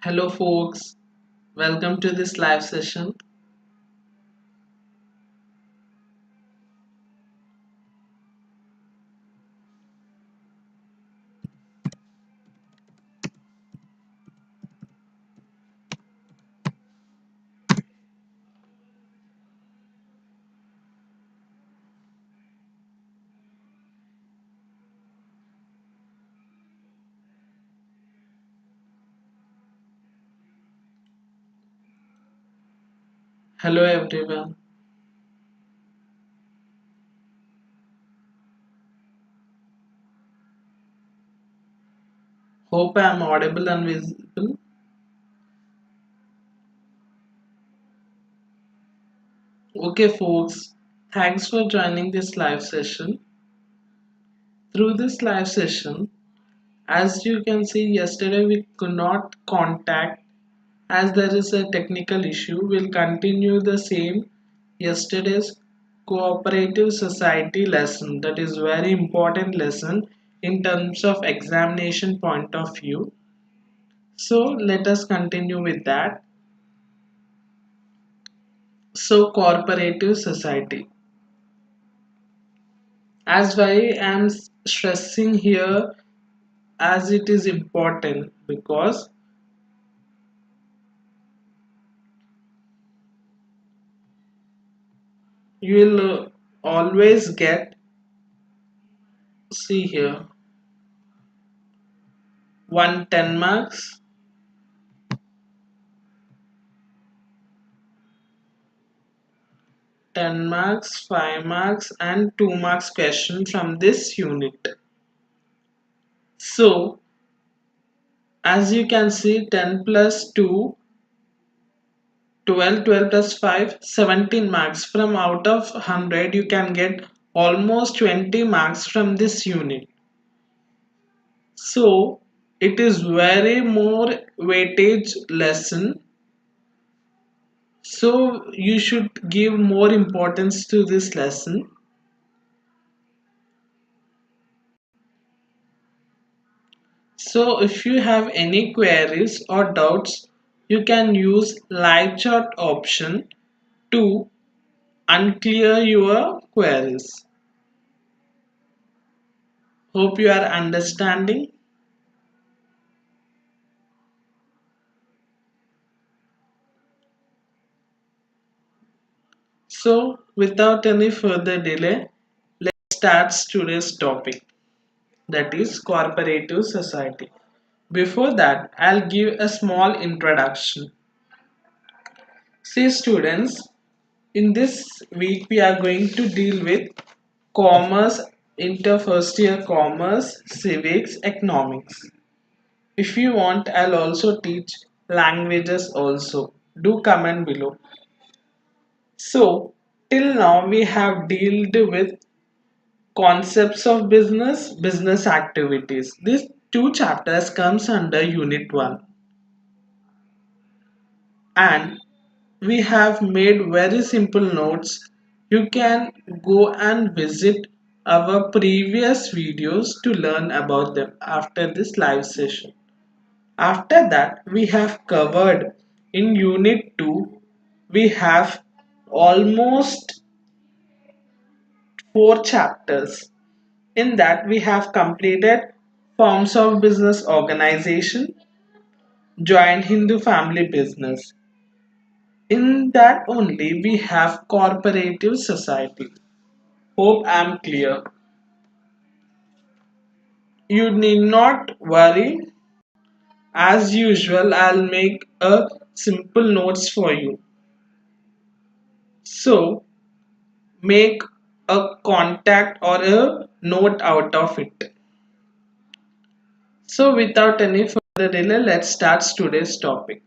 Hello, folks. Welcome to this live session. Hello, everyone. Hope I am audible and visible. Okay, folks. Thanks for joining this live session. Through this live session, as you can see, yesterday we could not contact as there is a technical issue. We'll continue the same yesterday's cooperative society lesson. That is very important lesson in terms of examination point of view. So let us continue with that. So cooperative society. As why I am stressing here as it is important because you will always get, see here, 110 marks, 10 marks, 5 marks and 2 marks question from this unit. So as you can see, 10 plus 2, 12, 12 plus 5, 17 marks. From out of 100 you can get almost 20 marks from this unit. So it is very more weightage lesson. So you should give more importance to this lesson. So if you have any queries or doubts, you can use live chat option to unclear your queries. Hope you are understanding. So without any further delay, let's start today's topic, that is cooperative society. Before that, I'll give a small introduction. See students, in this week we are going to deal with commerce, inter first year commerce, civics, economics. If you want, I'll also teach languages also. Do comment below. So, till now we have dealt with concepts of business, business activities. These two chapters comes under unit 1 and we have made very simple notes. You can go and visit our previous videos to learn about them after this live session. After that, we have covered in unit 2, we have almost 4 chapters. In that, we have completed forms of business organization, joint Hindu family business. In that only we have cooperative society. Hope I am clear. You need not worry. As usual, I'll make a simple notes for you. So make a contact or a note out of it. So without any further delay, let's start today's topic.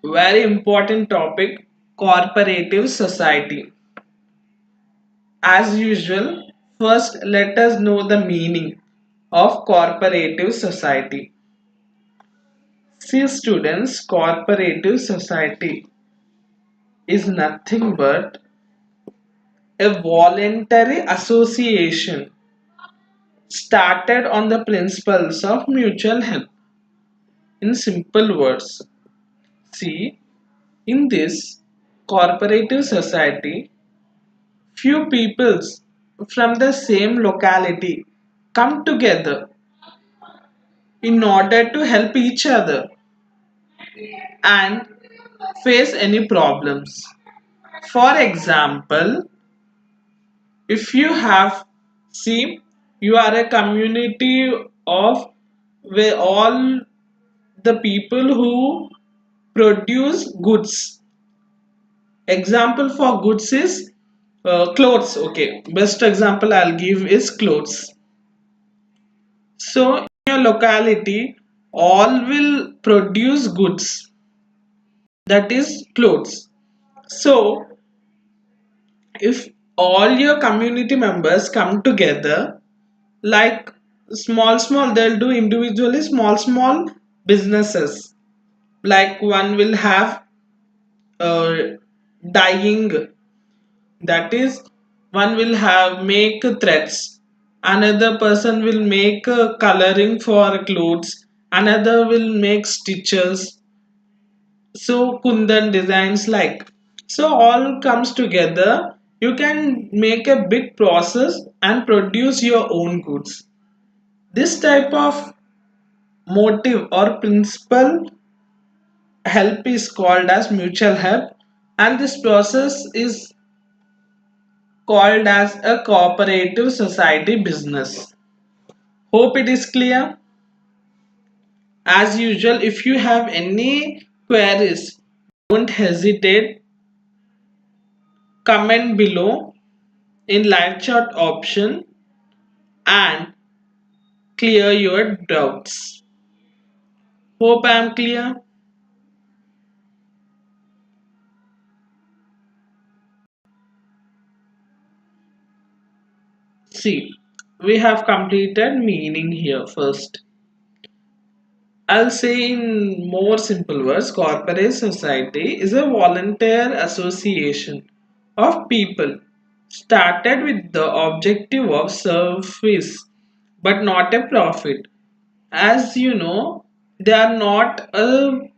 Very important topic, cooperative society. As usual, first let us know the meaning of cooperative society. See students, cooperative society is nothing but a voluntary association started on the principles of mutual help. in simple words. See, in this cooperative society, few peoples from the same locality come together in order to help each other and face any problems. For example, if you have, see, you are a community of where all the people who produce goods. Example for goods is clothes. Okay, best example I'll give is clothes. So in your locality, all will produce goods, that is clothes. So if all your community members come together, like small they'll do individually small businesses, like one will have uh, dyeing, that is one will have make threads, another person will make coloring for clothes, another will make stitches, so kundan designs, like, so all comes together, you can make a big process and produce your own goods. This type of motive or principle help is called as mutual help, and this process is called as a cooperative society business. Hope it is clear. As usual, if you have any queries, don't hesitate, comment below in live chat option and clear your doubts. Hope I am clear. See, we have completed meaning here first. I'll say in more simple words, corporate society is a volunteer association of people started with the objective of service but not a profit. As you know, they are not a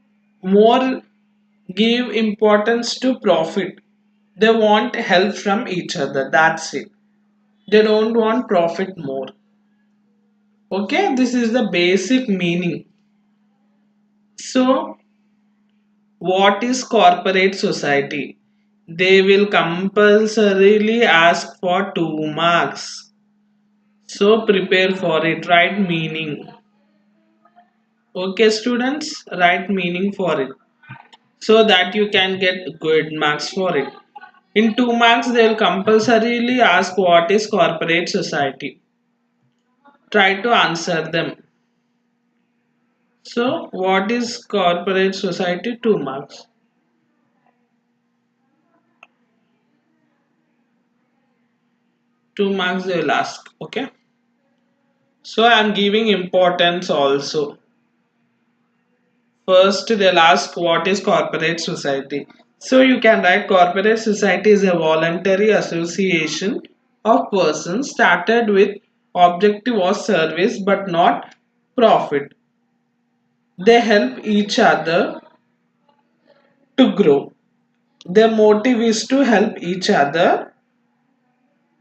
more give importance to profit. They want help from each other. That's it. They don't want profit more. Okay, this is the basic meaning. So, what is corporate society? They will compulsorily ask for 2 marks. So, prepare for it. Write meaning. Okay, students, write meaning for it so that you can get good marks for it. In 2 marks, they will compulsorily ask what is corporate society. Try to answer them. So, what is corporate society? 2 marks. 2 marks they will ask. Okay. So, I am giving importance also. First, they'll ask what is corporate society. So, you can write corporate society is a voluntary association of persons started with objective of service but not profit. They help each other to grow. Their motive is to help each other,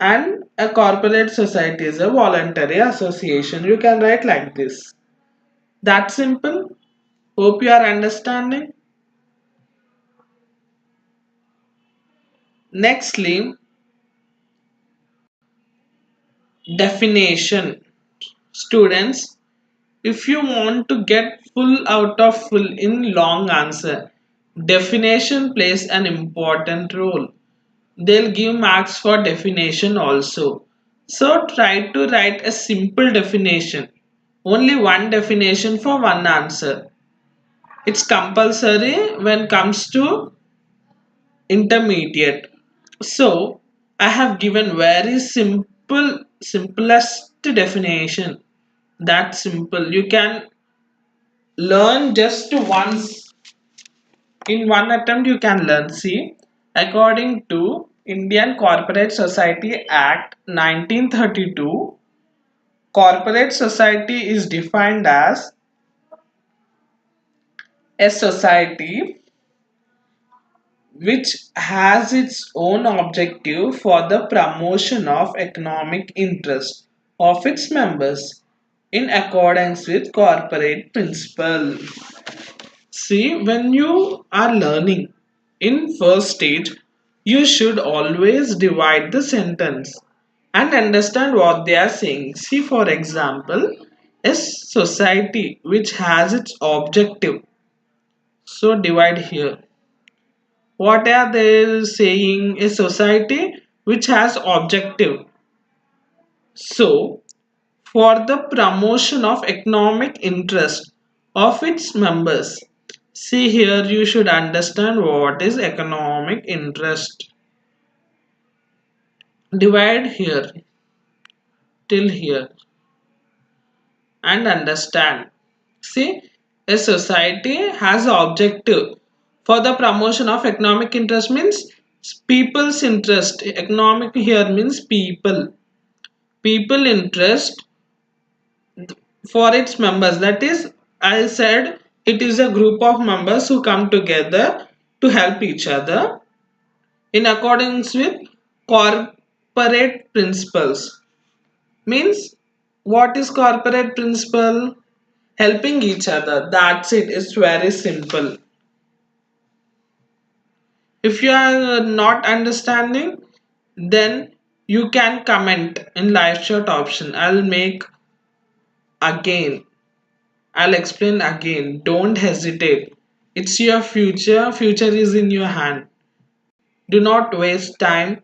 and a corporate society is a voluntary association. You can write like this. That simple. Hope you are understanding. Nextly, definition. Students, if you want to get full out of full in long answer, definition plays an important role. They'll give marks for definition also. So try to write a simple definition. Only one definition for one answer. It's compulsory when comes to intermediate. So I have given very simplest definition. That simple. You can learn just once. In one attempt you can learn. See, according to Indian Corporate Society Act 1932, corporate society is defined as A society which has its own objective for the promotion of economic interest of its members in accordance with corporate principle. See, when you are learning in first stage, you should always divide the sentence and understand what they are saying. See, for example, a society which has its objective. So divide here. What are they saying? A society which has objective. So, for the promotion of economic interest of its members. See here, you should understand what is economic interest. Divide here till here and understand. See, a society has an objective for the promotion of economic interest means people's interest. Economic here means people. People interest for its members. That is, I said it is a group of members who come together to help each other in accordance with corporate principles. Means what is corporate principle? Helping each other. That's it. It's very simple. If you are not understanding, then you can comment in live chat option. I'll make again. I'll explain again. Don't hesitate. It's your future. Future is in your hand. Do not waste time.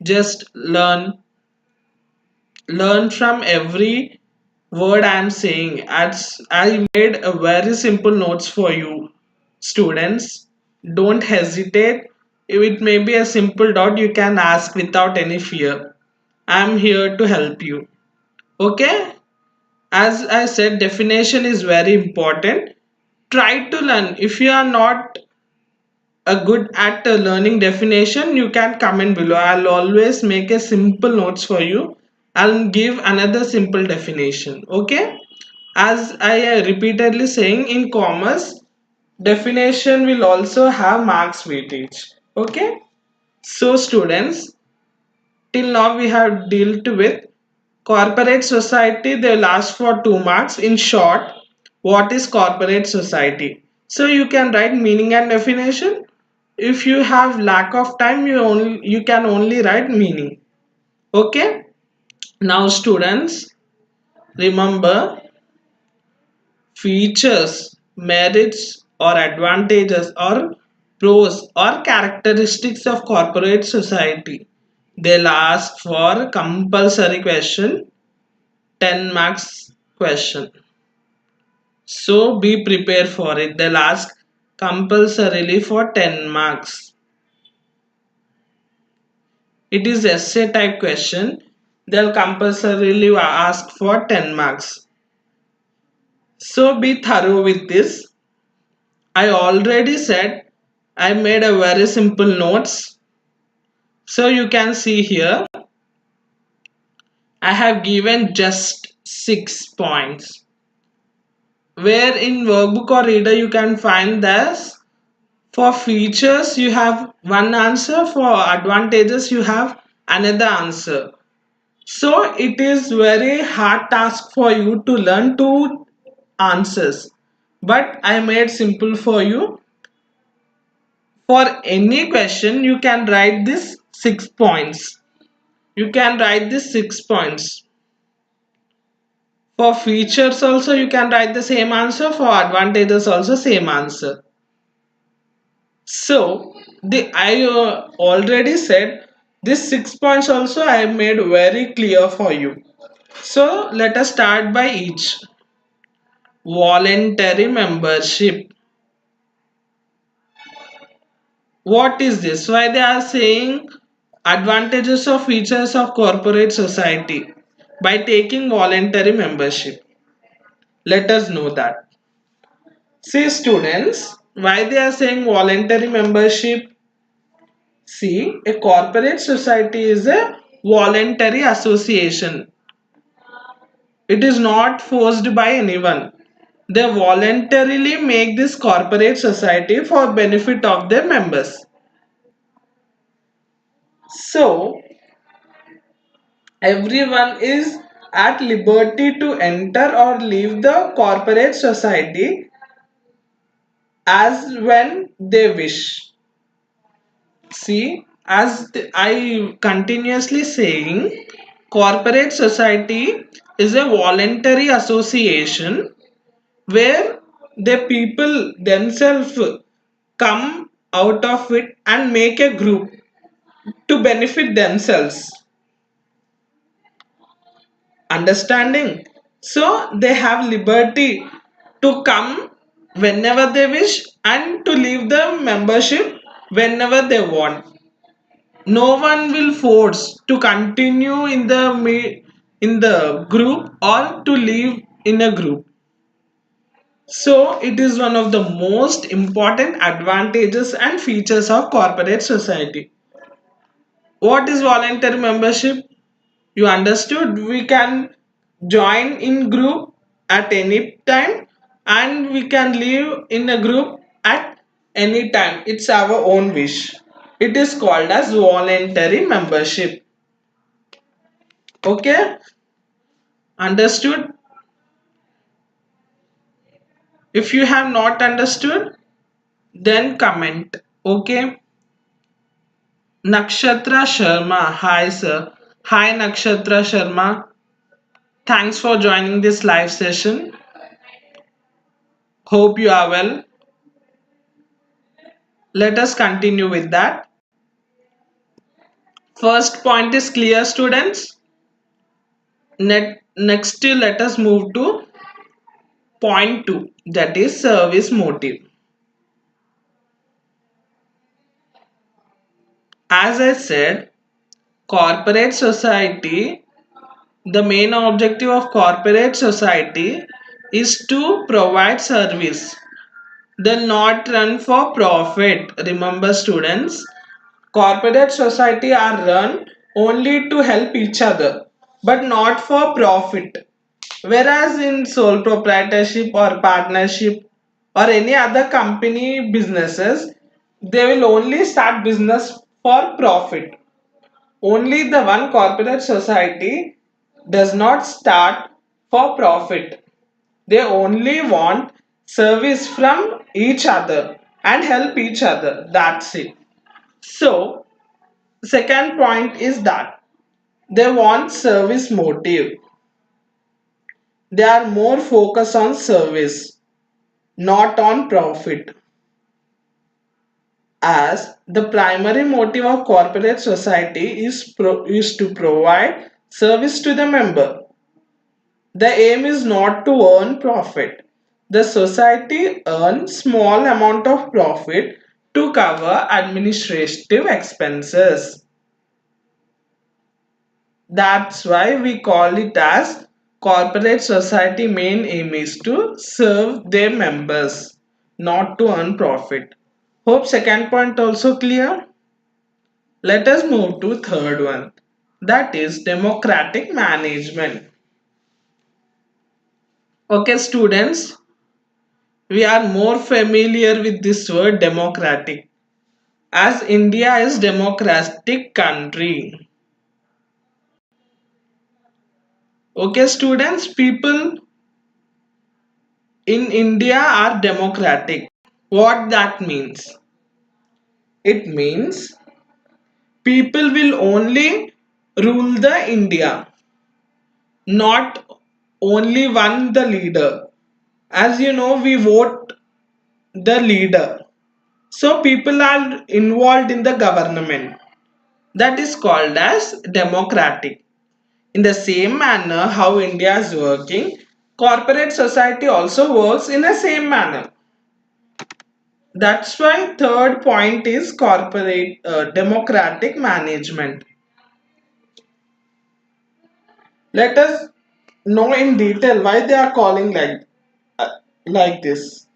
Just learn from every word I'm saying. As I made a very simple notes for you, students. Don't hesitate. If it may be a simple doubt, you can ask without any fear. I'm here to help you. Okay? As I said, definition is very important. Try to learn. If you are not a good at learning definition, you can comment below. I'll always make a simple notes for you. I'll give another simple definition. Okay? As I repeatedly saying in commerce, definition will also have marks weightage. Okay? So students, till now we have dealt with corporate society. They last for 2 marks. In short, what is corporate society? So you can write meaning and definition. If you have lack of time, you can only write meaning. Okay? Now students, remember features, merits or advantages or pros or characteristics of corporate society. They'll ask for compulsory question, 10 marks question. So be prepared for it. They'll ask compulsorily for 10 marks. It is essay type question. They'll compulsorily ask for 10 marks. So be thorough with this. I already said I made a very simple notes. So you can see here I have given just 6 points. Where in workbook or reader you can find this. For features you have one answer, for advantages you have another answer. So it is very hard task for you to learn two answers. But I made simple for you. For any question you can write this 6 points. You can write this 6 points. For features also you can write the same answer. For advantages also same answer. So I already said this 6 points also I made very clear for you. So let us start by each. Voluntary membership. What is this? Why they are saying advantages or features of corporate society by taking voluntary membership? Let us know that. See students, why they are saying voluntary membership? See, a corporate society is a voluntary association. It is not forced by anyone. They voluntarily make this corporate society for benefit of their members. So everyone is at liberty to enter or leave the corporate society as when they wish. See, I continuously saying, corporate society is a voluntary association where the people themselves come out of it and make a group to benefit themselves. Understanding? So they have liberty to come whenever they wish and to leave the membership whenever they want. No one will force to continue in the group or to leave in a group. So it is one of the most important advantages and features of corporate society. What is voluntary membership? You understood? We can join in group at any time and we can live in a group at any time. It's our own wish. It is called as voluntary membership. Okay? Understood? If you have not understood, then comment. Okay? Nakshatra Sharma. Hi, sir. Hi, Nakshatra Sharma. Thanks for joining this live session. Hope you are well. Let us continue with that. First point is clear, students. Next, let us move to point 2, that is service motive. As I said, corporate society, the main objective of corporate society is to provide service. They not run for profit. Remember, students, corporate society are run only to help each other, but not for profit. Whereas in sole proprietorship or partnership or any other company businesses, they will only start business for profit. Only the one corporate society does not start for profit. They only want service from each other and help each other. That's it. So, second point is that they want service motive. They are more focused on service, not on profit. As the primary motive of corporate society is to provide service to the member. The aim is not to earn profit. The society earns small amount of profit to cover administrative expenses. That's why we call it as corporate society main aim is to serve their members, not to earn profit. Hope second point also clear. Let us move to third one, that is democratic management. Okay, students, we are more familiar with this word democratic as India is democratic country. Okay, students, people in India are democratic. What that means? It means people will only rule the India, not only one the leader. As you know, we vote the leader. So people are involved in the government. That is called as democratic. In the same manner how India is working, corporate society also works in the same manner. That's why third point is corporate democratic management. Let us know in detail why they are calling like this.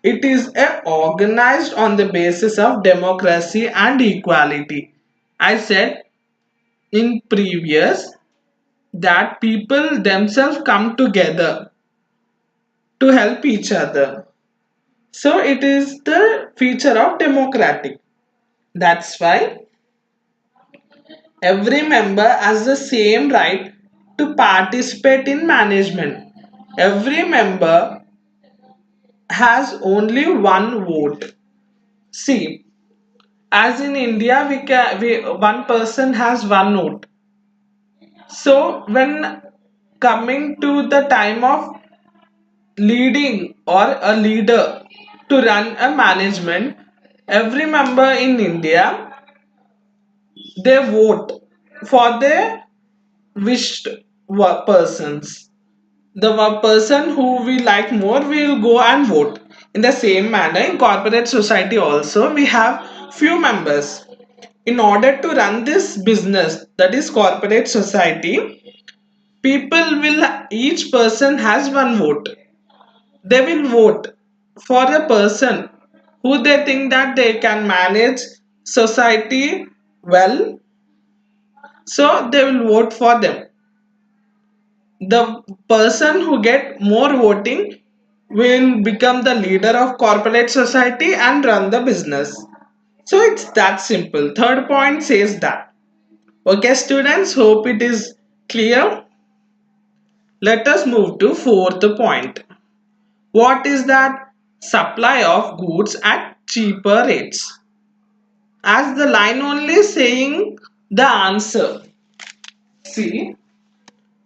It is organized on the basis of democracy and equality. I said in previous, that people themselves come together to help each other. So it is the feature of democratic. That's why every member has the same right to participate in management. Every member has only one vote. See, as in India, one person has one vote. So when coming to the time of leading or a leader to run a management, every member in India they vote for their wished persons. The person who we like more, we will go and vote. In the same manner, in corporate society also, we have few members. In order to run this business, that is corporate society, people will, each person has one vote. They will vote for a person who they think that they can manage society well, so they will vote for them. The person who get more voting will become the leader of corporate society and run the business. So it's that simple. Third point says that. Okay, students, hope it is clear. Let us move to fourth point. What is that? Supply of goods at cheaper rates. As the line only saying the answer. See,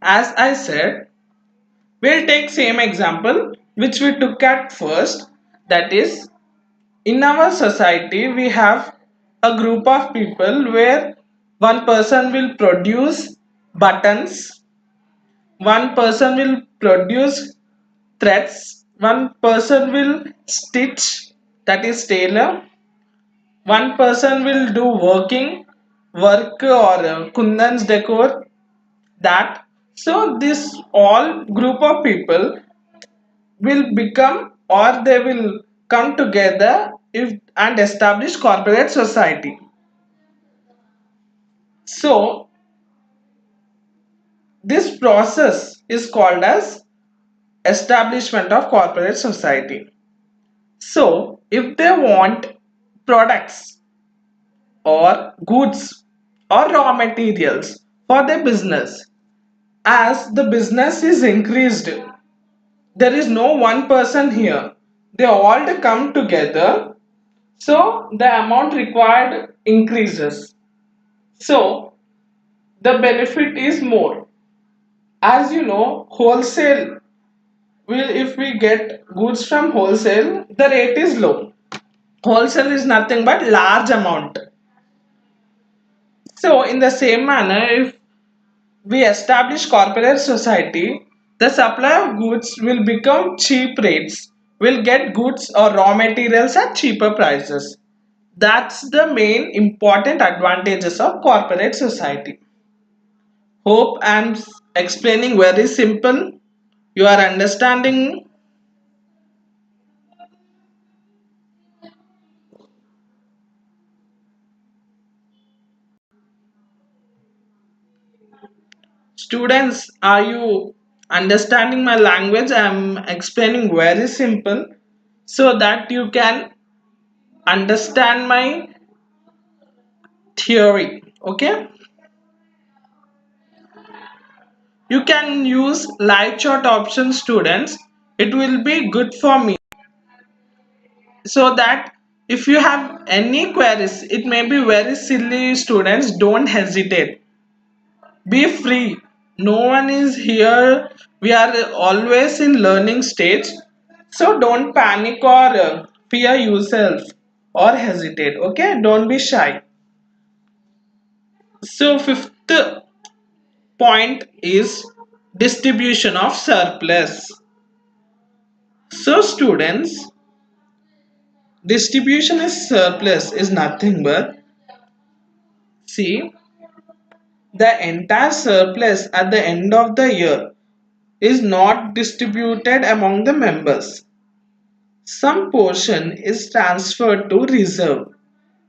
as I said, we'll take same example which we took at first. That is, in our society we have a group of people where one person will produce buttons, one person will produce threads, one person will stitch, that is tailor, one person will do work or kundans decor, that. So this all group of people will become or they will come together if and establish corporate society. So this process is called as establishment of corporate society. So if they want products or goods or raw materials for their business, as the business is increased, there is no one person here, they all come together, so the amount required increases, so the benefit is more. As you know, wholesale will, if we get goods from wholesale, the rate is low. Wholesale is nothing but large amount. So in the same manner, if we establish corporate society, the supply of goods will become cheap rates. We'll get goods or raw materials at cheaper prices. That's the main important advantages of corporate society. Hope I'm explaining very simple. You are understanding. Students, are you understanding my language? I'm explaining very simple so that you can understand my theory. Okay? You can use live chat option, students. It will be good for me, so that if you have any queries, it may be very silly, students, don't hesitate, be free. No one is here, we are always in learning stage, so don't panic or fear yourself or hesitate. Okay, don't be shy. So fifth point is distribution of surplus. So students, distribution is surplus is nothing but, see, the entire surplus at the end of the year is not distributed among the members. Some portion is transferred to reserve,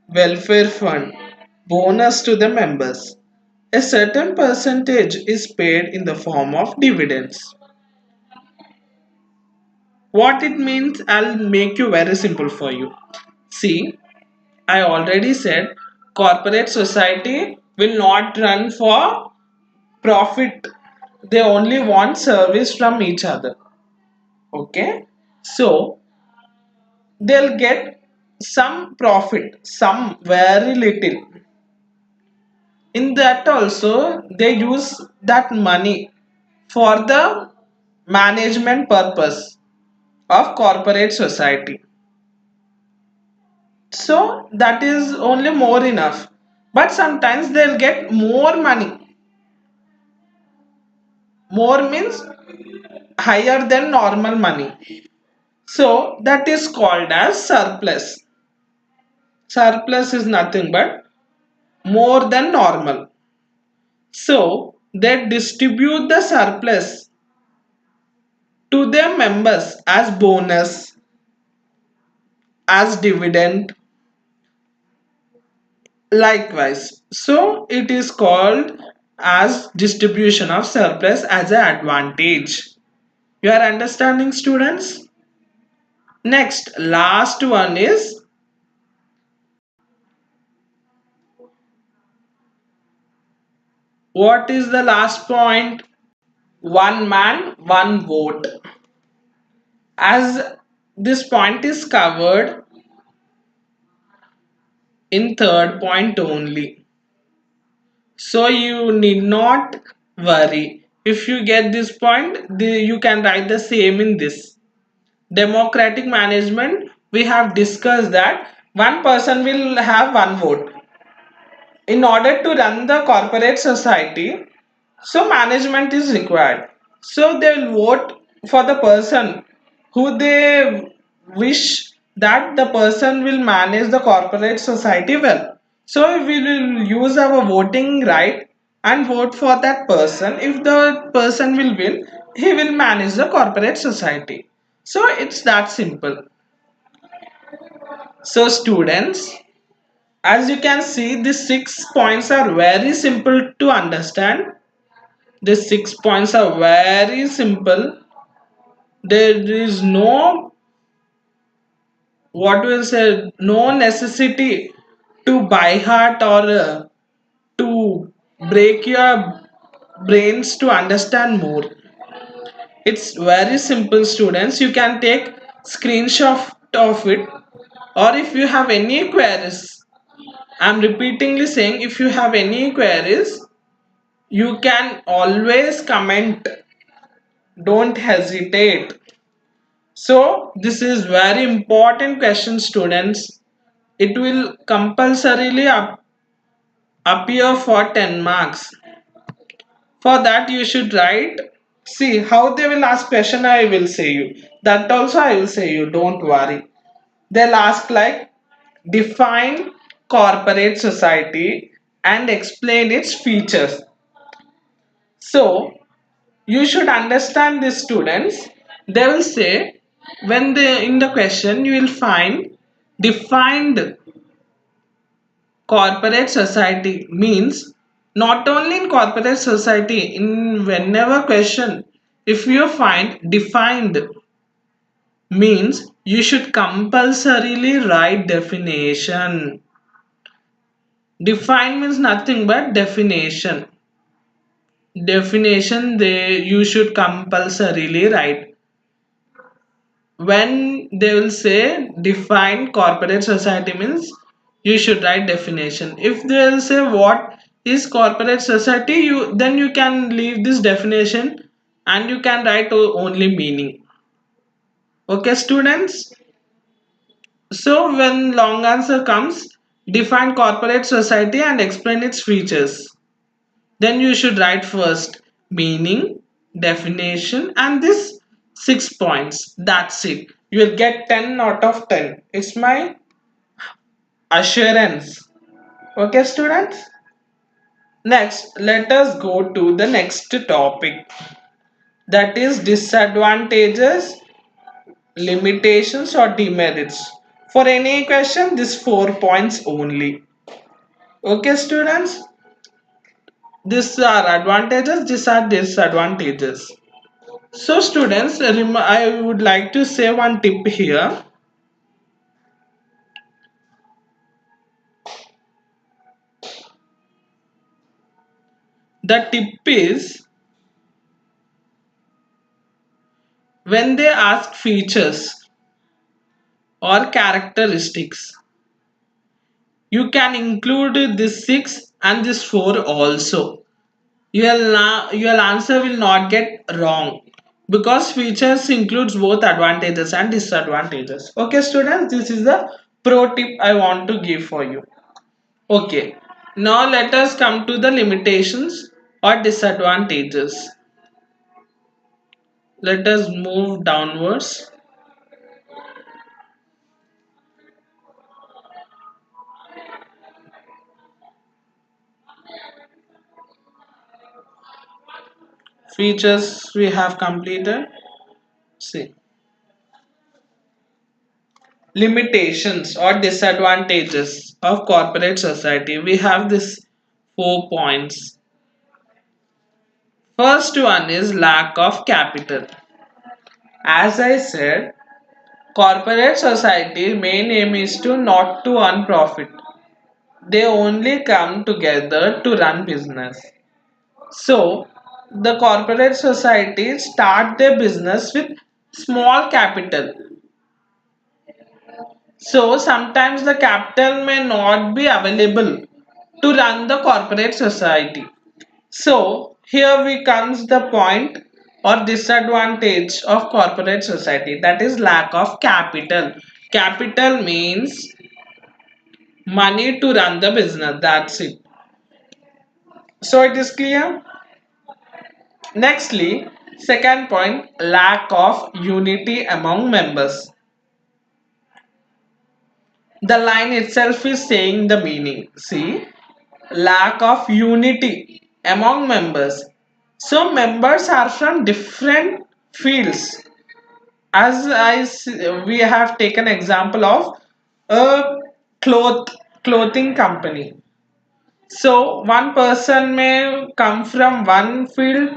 welfare fund, bonus to the members. A certain percentage is paid in the form of dividends. What it means, I'll make you very simple for you. See, I already said corporate society will not run for profit. They only want service from each other. Okay? So, they'll get some profit, some very little. In that also, they use that money for the management purpose of corporate society. So that is only more enough. But sometimes they'll get more money. More means higher than normal money. So that is called as surplus. Surplus is nothing but more than normal. So they distribute the surplus to their members as bonus, as dividend, likewise. So it is called as distribution of surplus as an advantage. You are understanding, students? Next, last one is, what is the last point? One man, one vote. As this point is covered in third point only. So you need not worry. If you get this point, you can write the same in this. Democratic management, we have discussed that one person will have one vote. In order to run the corporate society, so management is required. So they will vote for the person who they wish that the person will manage the corporate society well. So we will use our voting right and vote for that person. If the person will win, he will manage the corporate society. So it's that simple. So students, as you can see, these 6 points are very simple to understand. These 6 points are very simple. There is no, what will say, no necessity to by heart or to break your brains to understand more. It's very simple, students. You can take screenshot of it, or if you have any queries, I'm repeatedly saying, if you have any queries, you can always comment. Don't hesitate. So this is very important question, students. It will compulsorily appear for 10 marks. For that you should write. See how they will ask question, I will say you. That also I will say you. Don't worry. They'll ask like, define corporate society and explain its features. So you should understand this, students. They will say, when they in the question you will find defined corporate society means, not only in corporate society, in whenever question, if you find defined means, you should compulsorily write definition. Define means nothing but definition. Definition, they you should compulsorily write. When they will say define corporate society means, you should write definition. If they will say what is corporate society, you then you can leave this definition and you can write only meaning. Okay, students? So when long answer comes, define corporate society and explain its features, then you should write first meaning, definition, and this 6 points. That's it. You will get 10 out of 10. It's my assurance. Okay, students? Next, let us go to the next topic, that is disadvantages, limitations, or demerits. For any question, this 4 points only. Okay, students? These are advantages, these are disadvantages. So students, I would like to say one tip here. The tip is, when they ask features or characteristics, you can include this 6 and this 4 also. Your answer will not get wrong, because features includes both advantages and disadvantages. Okay students, this is the pro tip I want to give for you. Okay, now let us come to the limitations or disadvantages. Let us move downwards. Features we have completed. See, limitations or disadvantages of corporate society. We have this 4 points. First one is lack of capital. As I said, corporate society main aim is to not to earn profit. They only come together to run business. So the corporate society start their business with small capital. So sometimes the capital may not be available to run the corporate society. So here we comes the point or disadvantage of corporate society, that is lack of capital. Capital means money to run the business, that's it. So it is clear. Nextly, second point, lack of unity among members. The line itself is saying the meaning. See, lack of unity among members. So members are from different fields. As we have taken example of a cloth clothing company. So one person may come from one field,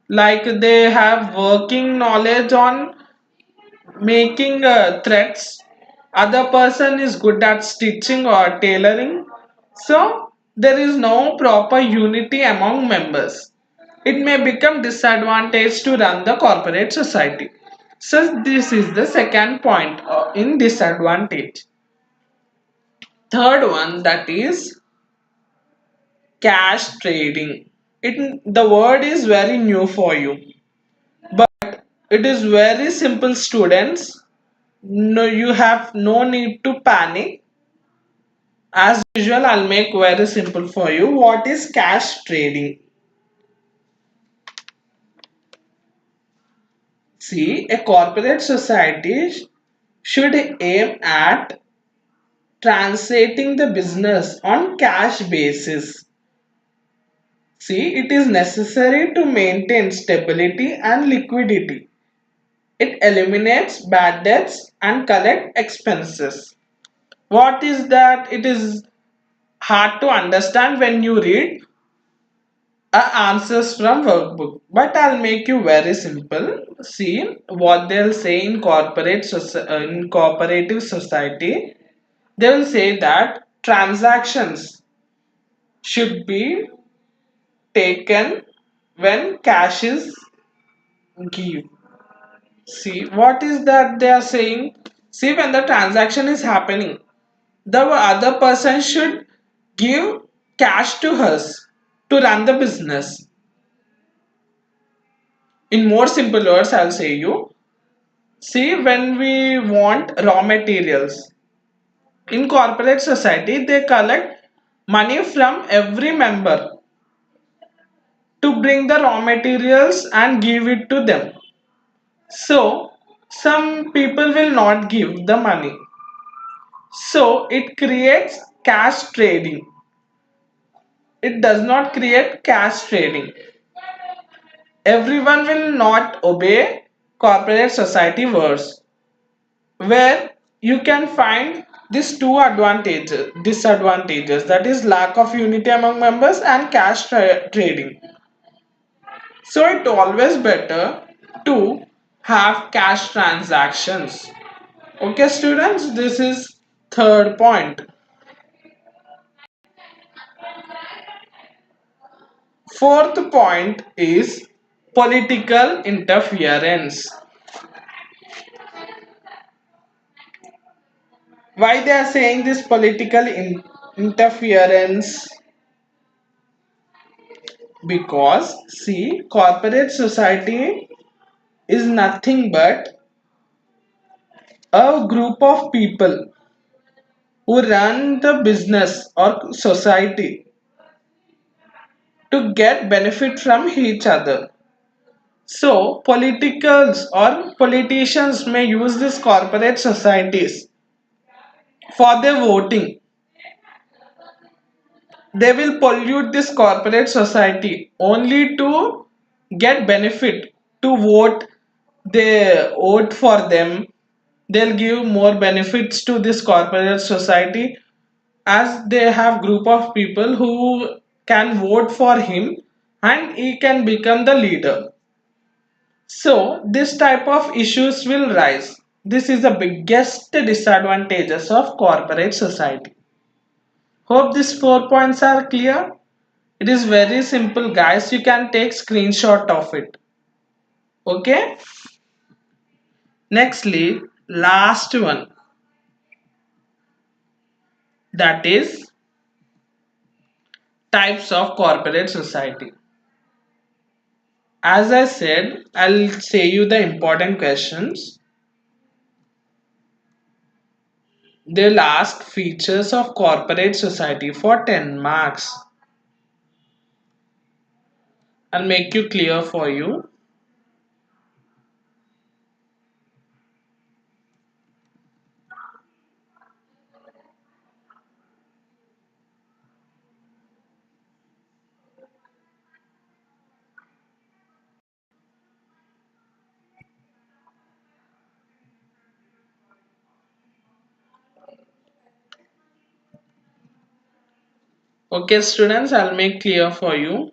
like they have working knowledge on making threads. Other person is good at stitching or tailoring. So there is no proper unity among members. It may become disadvantage to run the corporate society. So this is the second point in disadvantage. Third one, that is cash trading. The word is very new for you, but it is very simple students. No, you have no need to panic. As usual, I'll make very simple for you. What is cash trading? See, a corporate society should aim at translating the business on cash basis. See, it is necessary to maintain stability and liquidity. It eliminates bad debts and collect expenses. What is that? It is hard to understand when you read answers from workbook, but I'll make you very simple. See what they'll say in in cooperative society. They will say that transactions should be taken when cash is give. See what is that they are saying? See, when the transaction is happening, the other person should give cash to us to run the business. In more simple words, I'll say you. See, when we want raw materials in corporate society, they collect money from every member to bring the raw materials and give it to them. So, some people will not give the money. So, it creates cash trading. It does not create cash trading. Everyone will not obey corporate society words, where you can find these two disadvantages, that is lack of unity among members and cash trading. So it always better to have cash transactions. Okay students, this is third point. Fourth point is political interference. Why they are saying this political interference? Because see, corporate society is nothing but a group of people who run the business or society to get benefit from each other. So politicals or politicians may use these corporate societies for their voting. They will pollute this corporate society only to get benefit, to vote. They vote for them, they'll give more benefits to this corporate society, as they have group of people who can vote for him and he can become the leader. So this type of issues will rise. This is the biggest disadvantages of corporate society. Hope these 4 points are clear. It is very simple guys, you can take screenshot of it. Okay, nextly last one, that is types of corporate society. As I said, I'll say you the important questions. They'll ask features of corporate society for 10 marks. I'll make you clear for you. Okay students, I'll make clear for you.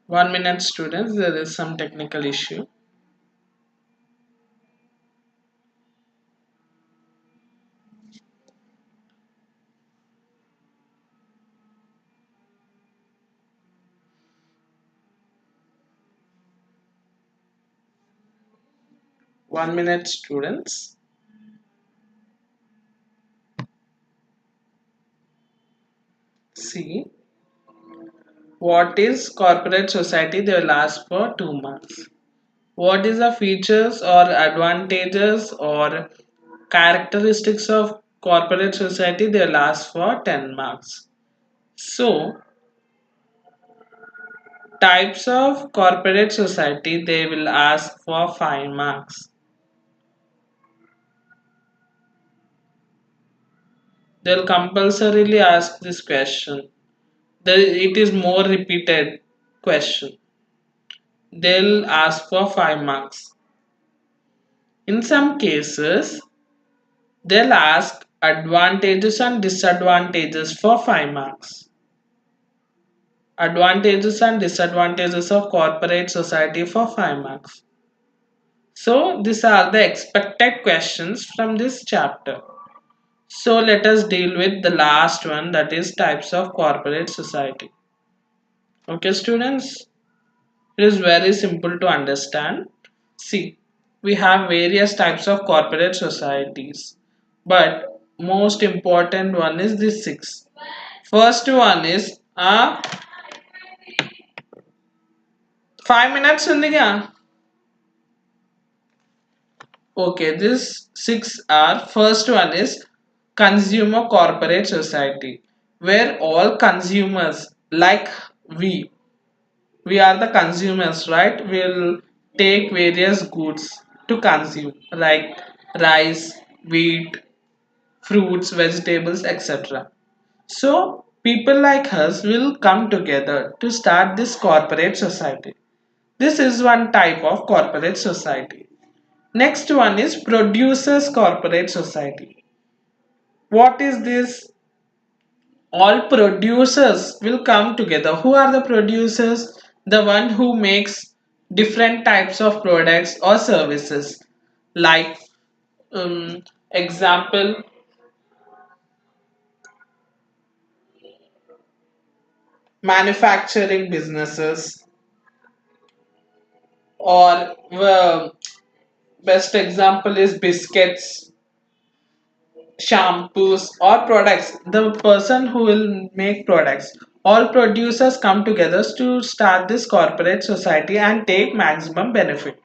One minute students, there is some technical issue. One minute students. See, what is corporate society? They will ask for 2 marks. What is the features or advantages or characteristics of corporate society? They will ask for 10 marks. So types of corporate society, they will ask for 5 marks. They'll compulsorily ask this question. It is more repeated question. They'll ask for 5 marks. In some cases, they'll ask advantages and disadvantages for 5 marks. Advantages and disadvantages of corporate society for 5 marks. So these are the expected questions from this chapter. So let us deal with the last one, that is types of corporate society. Okay students, it is very simple to understand. See, we have various types of corporate societies, but most important one is this 6. First one is 5 minutes ఉందిగా. Okay, this 6 are, first one is consumer corporate society, where all consumers, like we are the consumers, right? We'll take various goods to consume, like rice, wheat, fruits, vegetables, etc. So, people like us will come together to start this corporate society. This is one type of corporate society. Next one is producers corporate society. What is this? All producers will come together. Who are the producers? The one who makes different types of products or services. Like example, manufacturing businesses, or best example is biscuits, shampoos, or products. The person who will make products. All producers come together to start this corporate society and take maximum benefit.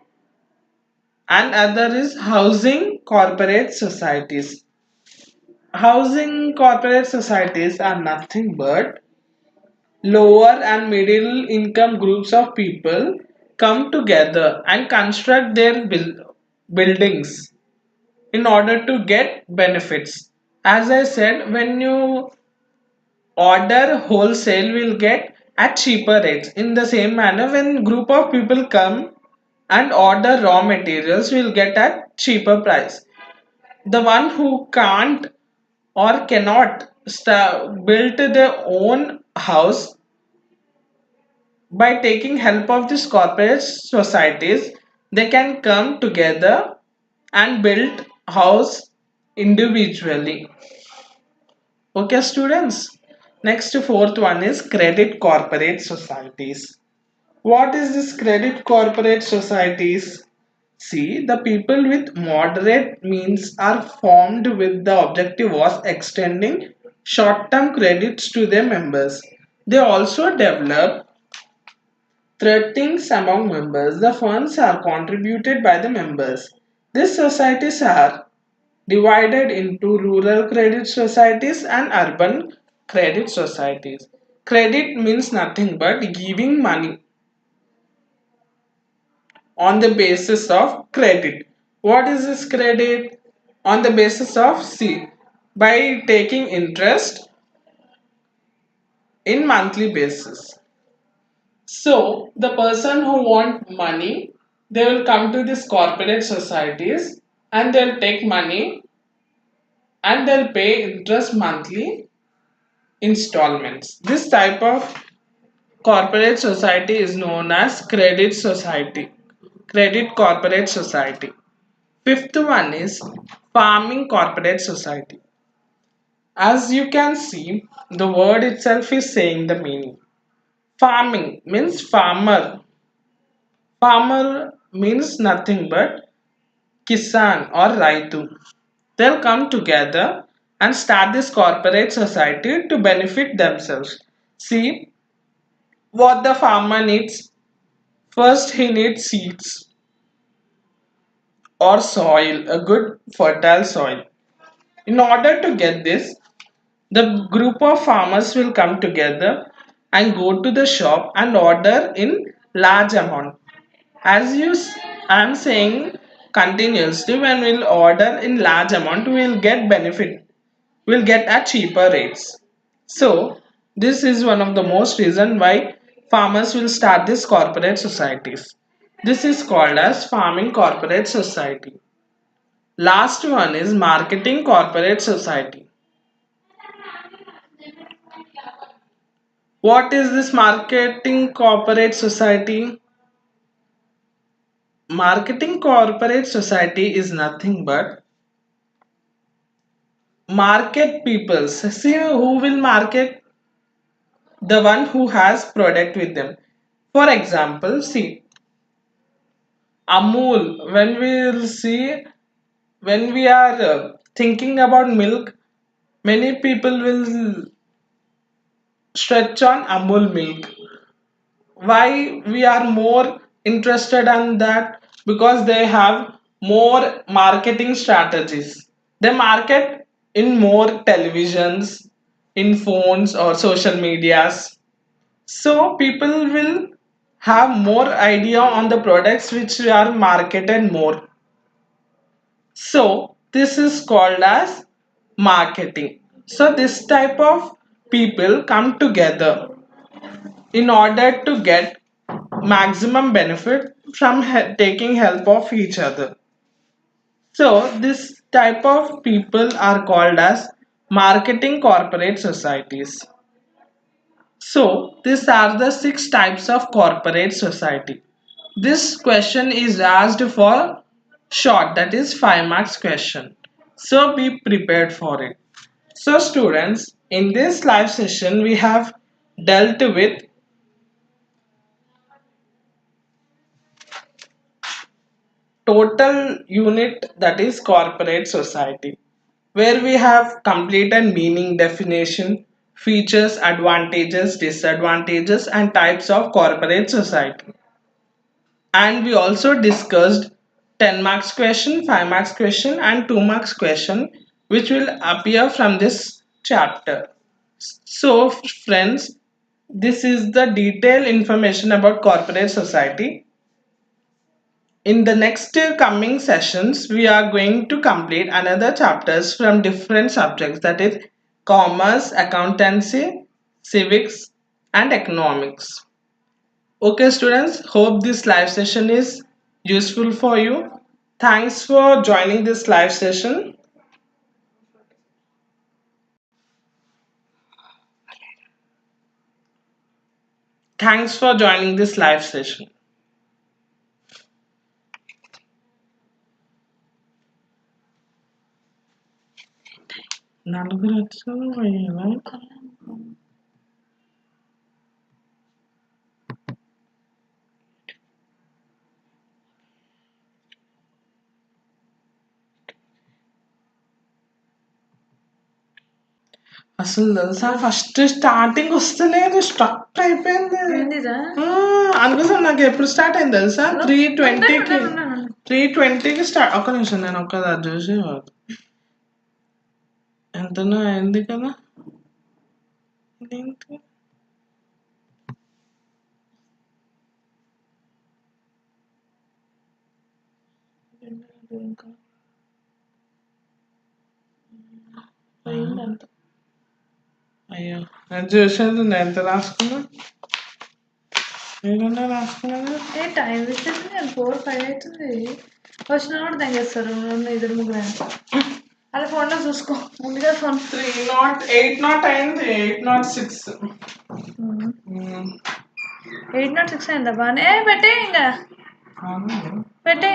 And other is housing corporate societies. Housing corporate societies are nothing but lower and middle income groups of people come together and construct their buildings in order to get benefits. As I said, when you order wholesale, will get at cheaper rates. In the same manner, when group of people come and order raw materials, will get at cheaper price. The one who can't or cannot build their own house, by taking help of these corporate societies, they can come together and build house individually. Okay, students. Next, fourth one is credit corporate societies. What is this credit corporate societies? See, the people with moderate means are formed with the objective of extending short-term credits to their members. They also develop thrifting among members. The funds are contributed by the members. These societies are divided into rural credit societies and urban credit societies. Credit means nothing but giving money on the basis of credit. What is this credit? On the basis of C, by taking interest in monthly basis. So the person who want money, they will come to these corporate societies and they'll take money and they'll pay interest monthly installments. This type of corporate society is known as credit society, credit corporate society. Fifth one is farming corporate society. As you can see, the word itself is saying the meaning. Farming means farmer. Farmer means nothing but Kisan or Raitu. They'll come together and start this corporate society to benefit themselves. See what the farmer needs. First, he needs seeds or soil, a good fertile soil. In order to get this, the group of farmers will come together and go to the shop and order in large amount. As I am saying continuously, when we'll order in large amount, we'll get benefit. We'll get at cheaper rates. So this is one of the most reason why farmers will start these corporate societies. This is called as farming corporate society. Last one is marketing corporate society. What is this marketing corporate society? Marketing corporate society is nothing but market people. See who will market? The one who has product with them. For example, see Amul. When we will see, when we are thinking about milk, many people will stretch on Amul milk. Why we are more interested in that? Because they have more marketing strategies. They market in more televisions, in phones or social medias. So people will have more idea on the products which are marketed more. So This is called as marketing. So this type of people come together in order to get maximum benefit from taking help of each other. So this type of people are called as marketing corporate societies. So these are the six types of corporate society. This question is asked for short, that is 5 marks question. So be prepared for it. So students, in this live session we have dealt with total unit, that is corporate society, where we have completed meaning, definition, features, advantages, disadvantages and types of corporate society. And we also discussed 10 marks question, 5 marks question and 2 marks question which will appear from this chapter. So friends, this is the detailed information about corporate society. In the next coming sessions, we are going to complete another chapters from different subjects, that is commerce, accountancy, civics and economics. Okay students, hope this live session is useful for you. Thanks for joining this live session. Thanks for joining this live session. నలుగురు వచ్చారు అయ్యేలా. అసలు తెలుసా first starting వస్తలేదు, struck అయిపోయింది. అందుకోసం నాకు ఎప్పుడు స్టార్ట్ అయింది తెలుసా, 3:20కి స్టార్ట్. ఒక్క నిమిషం నేను ఒక్కదాన్ని చూసి ఎంతనో అయింది కదా. ఇదేంటి ఇంకా అయిందంట. అయ్యో నేను చూసేది నేను ఎంత రాసుకున్నా, ఏదన్నా రాసుకున్నాను. టైం వేస్ట్ నేను 4-5 అవుతుంది. వచ్చిన కూడా తగ్గేస్తారు ఇద్దరు ముగ్గురు. అలా ఫోన్లో చూసుకో ముందుగా ఫోన్. 8 అయింది, 806. 806 అయిందా? బాగానే పెట్టే, ఇంకా పెట్టే.